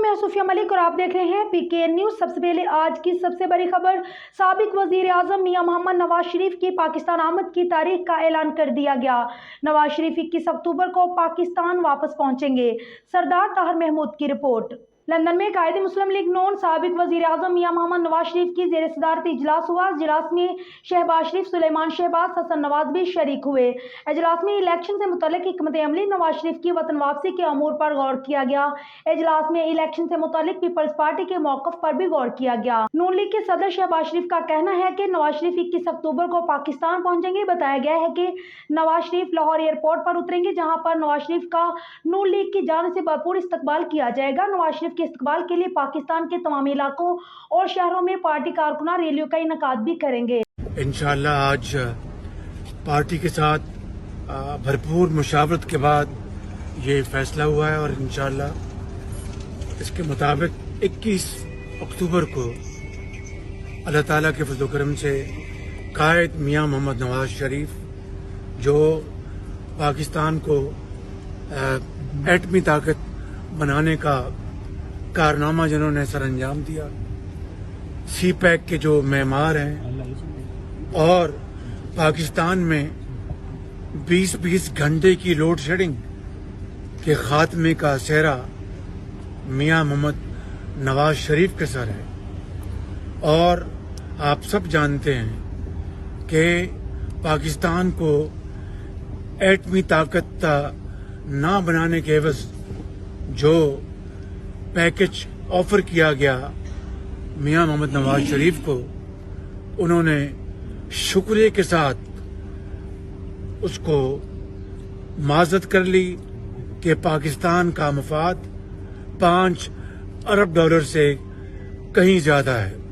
मैं सूफिया मलिक और आप देख रहे हैं पीके न्यूज। सबसे पहले आज की सबसे बड़ी खबर, साबिक वजीर आजम मियां मोहम्मद नवाज शरीफ की पाकिस्तान आमद की तारीख का ऐलान कर दिया गया। नवाज शरीफ 21 अक्टूबर को पाकिस्तान वापस पहुंचेंगे। सरदार ताहिर महमूद की रिपोर्ट। लंदन में कायद मुस्लिम लीग नून साबिक वजीर आजम मियां मोहम्मद नवाज शरीफ की जेर सदारत इजलास हुआ। इजलास में शहबाज शरीफ, सुलेमान शहबाज, हसन नवाज भी शरीक हुए। इजलास में इलेक्शन से मुतल्लिक हिकमत अमली, नवाज शरीफ की वतन वापसी के अमूर पर गौर किया गया। इजलास में इलेक्शन से मुतल्लिक पीपल्स पार्टी के मौक़िफ़ पर भी गौर किया गया। नून लीग के सदर शहबाज शरीफ का कहना है कि नवाज शरीफ 21 अक्टूबर को पाकिस्तान पहुंचेंगे। बताया गया है कि नवाज शरीफ लाहौर एयरपोर्ट पर उतरेंगे, जहां पर नवाज शरीफ का नून लीग की जानिब से भरपूर इस्तकबाल किया जाएगा। नवाज शरीफ के इस्तकबाल के लिए पाकिस्तान के तमाम इलाकों और शहरों में पार्टी कारकुनान रैलियों का इनेकाद भी करेंगे। इंशाअल्लाह आज पार्टी के साथ भरपूर मुशावरत के बाद ये फैसला हुआ है और इंशाअल्लाह इसके मुताबिक 21 अक्टूबर को अल्लाह ताला के फज़ल व करम से कायद मियां मोहम्मद नवाज शरीफ, जो पाकिस्तान को एटमी ताकत बनाने का कारनामा जिन्होंने सर अंजाम दिया, सी पैक के जो मेहमान हैं और पाकिस्तान में 20-20 घंटे की लोड शेडिंग के खात्मे का सेहरा मियां मोहम्मद नवाज शरीफ के सर है। और आप सब जानते हैं कि पाकिस्तान को एटमी ताकत ना बनाने के एवज जो पैकेज ऑफर किया गया मियां मोहम्मद नवाज शरीफ को, उन्होंने शुक्रिया के साथ उसको माजत कर ली कि पाकिस्तान का मफाद $5 अरब से कहीं ज्यादा है।